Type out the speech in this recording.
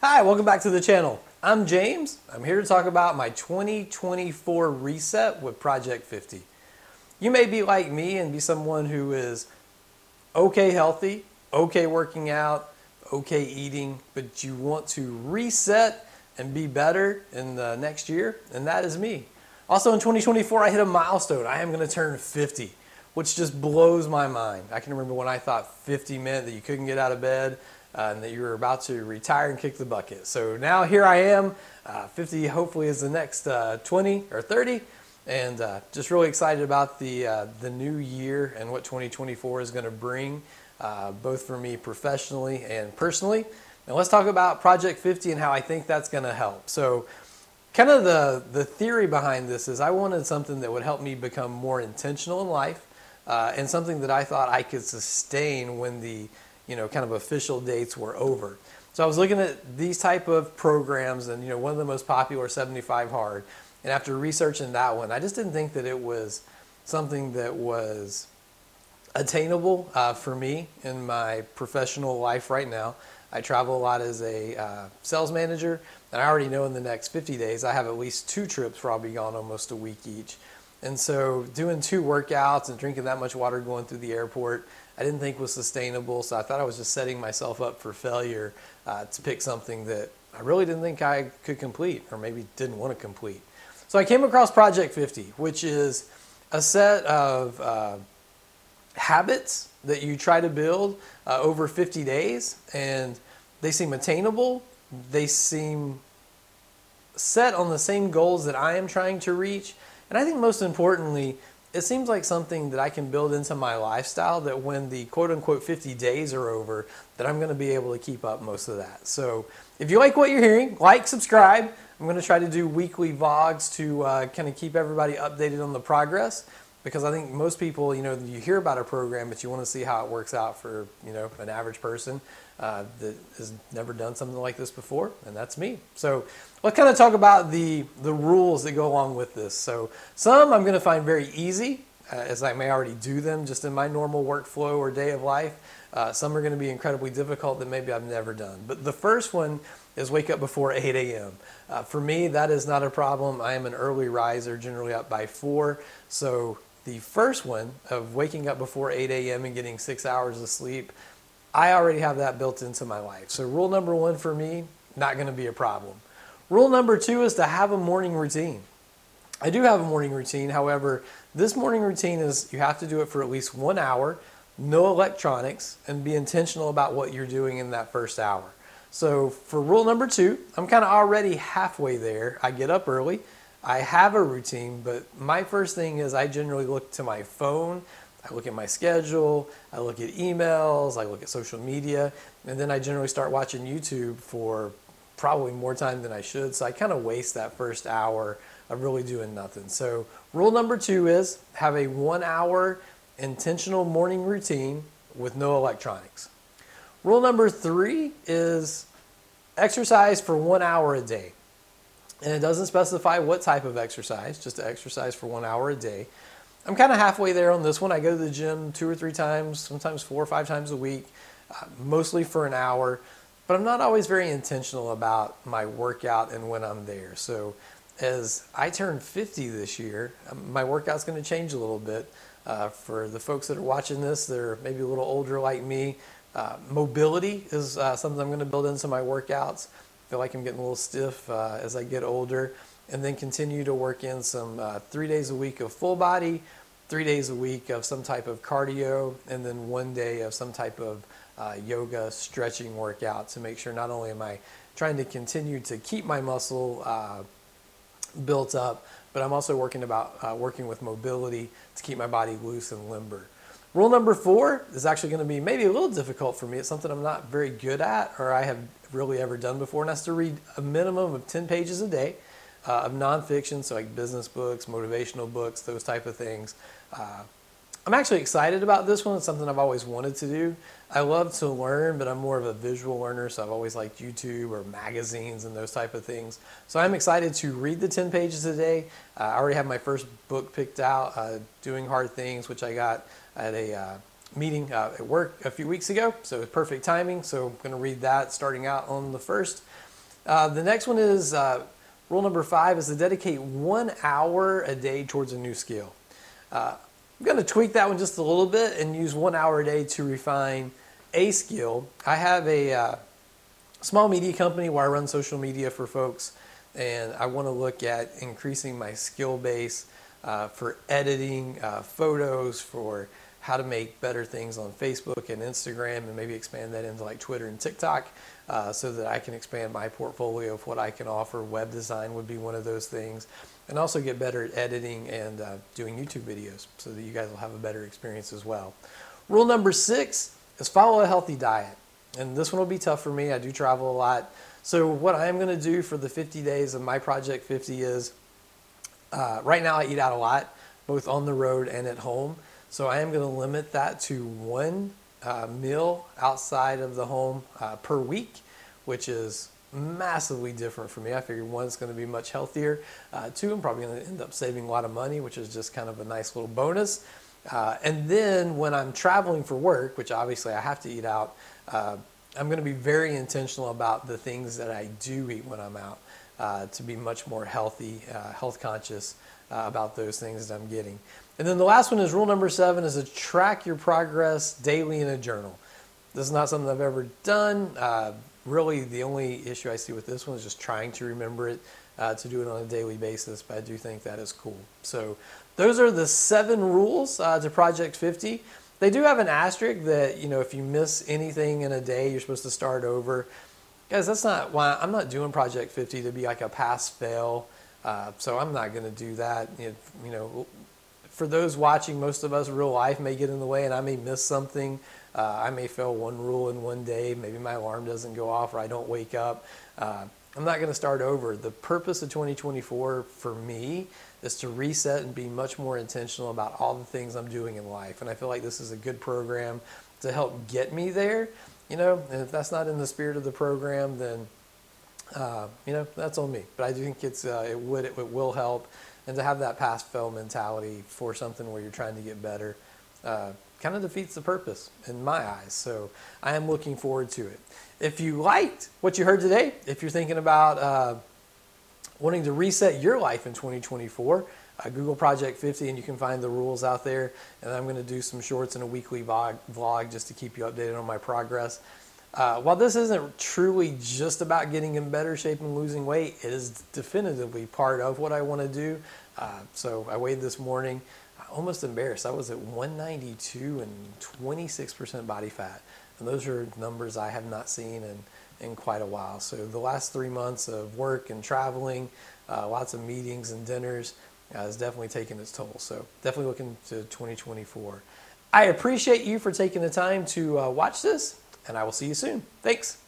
Hi, welcome back to the channel. I'm James. I'm here to talk about my 2024 reset with Project 50. You may be like me and be someone who is okay healthy, okay working out, okay eating, but you want to reset and be better in the next year, and that is me. Also in 2024, I hit a milestone. I am going to turn 50, which just blows my mind. I can remember when I thought 50 meant that you couldn't get out of bed, and that you were about to retire and kick the bucket. So now here I am, 50 hopefully is the next 20 or 30, and just really excited about the new year and what 2024 is going to bring, both for me professionally and personally. And let's talk about Project 50 and how I think that's going to help. So kind of the theory behind this is I wanted something that would help me become more intentional in life, and something that I thought I could sustain when the kind of official dates were over. So I was looking at these type of programs, and one of the most popular, 75 Hard. And after researching that one, I just didn't think that it was something that was attainable for me in my professional life right now. I travel a lot as a sales manager, and I already know in the next 50 days I have at least 2 trips where I'll be gone almost a week each. And so doing 2 workouts and drinking that much water going through the airport, I didn't think was sustainable. So I thought I was just setting myself up for failure to pick something that I really didn't think I could complete, or maybe didn't want to complete. So I came across Project 50, which is a set of habits that you try to build over 50 days, and they seem attainable. They seem set on the same goals that I am trying to reach. And I think most importantly, it seems like something that I can build into my lifestyle, that when the quote-unquote 50 days are over, that I'm going to be able to keep up most of that. So if you like what you're hearing, like, subscribe. I'm going to try to do weekly vlogs to kind of keep everybody updated on the progress, because I think most people, you hear about a program, but you want to see how it works out for, an average person that has never done something like this before, and that's me. So let's kind of talk about the rules that go along with this. So some I'm going to find very easy, as I may already do them just in my normal workflow or day of life. Some are going to be incredibly difficult that maybe I've never done. But the first one is wake up before 8 a.m. For me, that is not a problem. I am an early riser, generally up by 4. So the first one of waking up before 8 a.m. and getting 6 hours of sleep, I already have that built into my life. So rule number 1 for me, not going to be a problem. Rule number 2 is to have a morning routine. I do have a morning routine. However, this morning routine is you have to do it for at least 1 hour, no electronics, and be intentional about what you're doing in that first hour. So for rule number 2, I'm kind of already halfway there. I get up early. I have a routine, but my first thing is I generally look to my phone. I look at my schedule, I look at emails, I look at social media, and then I generally start watching YouTube for probably more time than I should. So I kind of waste that first hour of really doing nothing. So rule number 2 is have a 1 hour intentional morning routine with no electronics. Rule number 3 is exercise for 1 hour a day. And it doesn't specify what type of exercise, just to exercise for 1 hour a day. I'm kind of halfway there on this one. I go to the gym 2 or 3 times, sometimes 4 or 5 times a week, mostly for an hour. But I'm not always very intentional about my workout and when I'm there. So as I turn 50 this year, my workout's going to change a little bit. For the folks that are watching this, they're maybe a little older like me. Mobility is something I'm going to build into my workouts. I feel like I'm getting a little stiff as I get older. And then continue to work in some 3 days a week of full body, 3 days a week of some type of cardio, and then 1 day of some type of yoga stretching workout, to make sure not only am I trying to continue to keep my muscle built up, but I'm also working with mobility to keep my body loose and limber. Rule number 4 is actually going to be maybe a little difficult for me. It's something I'm not very good at, or I have really ever done before, and that's to read a minimum of 10 pages a day. Of nonfiction, so like business books, motivational books, those type of things. I'm actually excited about this one. It's something I've always wanted to do. I love to learn, but I'm more of a visual learner, so I've always liked YouTube or magazines and those type of things. So I'm excited to read the 10 pages a day. I already have my first book picked out, Doing Hard Things, which I got at a meeting at work a few weeks ago, so it's perfect timing. So I'm going to read that starting out on the 1st. The next one is rule number 5 is to dedicate 1 hour a day towards a new skill. I'm going to tweak that one just a little bit and use 1 hour a day to refine a skill. I have a small media company where I run social media for folks, and I want to look at increasing my skill base for editing photos, for how to make better things on Facebook and Instagram, and maybe expand that into like Twitter and TikTok so that I can expand my portfolio of what I can offer. Web design would be one of those things, and also get better at editing and doing YouTube videos so that you guys will have a better experience as well. Rule number 6 is follow a healthy diet. And this one will be tough for me. I do travel a lot. So what I'm going to do for the 50 days of my Project 50 is, right now I eat out a lot, both on the road and at home. So I am going to limit that to 1 meal outside of the home per week, which is massively different for me. I figured 1, it's going to be much healthier. 2, I'm probably going to end up saving a lot of money, which is just kind of a nice little bonus. And then when I'm traveling for work, which obviously I have to eat out, I'm going to be very intentional about the things that I do eat when I'm out to be much more healthy, health conscious about those things that I'm getting. And then the last one is rule number 7 is to track your progress daily in a journal. This is not something I've ever done. Really, the only issue I see with this one is just trying to remember it, to do it on a daily basis, but I do think that is cool. So those are the 7 rules to Project 50. They do have an asterisk that, you know, if you miss anything in a day, you're supposed to start over. Guys, that's not why I'm not doing Project 50 to be like a pass-fail. So I'm not going to do that. You know, for those watching, most of us, real life may get in the way, and I may miss something. I may fail 1 rule in 1 day. Maybe my alarm doesn't go off, or I don't wake up. I'm not going to start over. The purpose of 2024 for me is to reset and be much more intentional about all the things I'm doing in life. And I feel like this is a good program to help get me there. You know, and if that's not in the spirit of the program, then you know, that's on me. But I do think it will help, and to have that pass-fail mentality for something where you're trying to get better kind of defeats the purpose in my eyes. So I am looking forward to it. If you liked what you heard today, if you're thinking about wanting to reset your life in 2024, Google Project 50 and you can find the rules out there. And I'm going to do some shorts and a weekly vlog just to keep you updated on my progress. While this isn't truly just about getting in better shape and losing weight, it is definitively part of what I want to do. So I weighed this morning, almost embarrassed. I was at 192 and 26% body fat. And those are numbers I have not seen in quite a while. So the last 3 months of work and traveling, lots of meetings and dinners, has definitely taken its toll. So definitely looking to 2024. I appreciate you for taking the time to watch this, and I will see you soon. Thanks.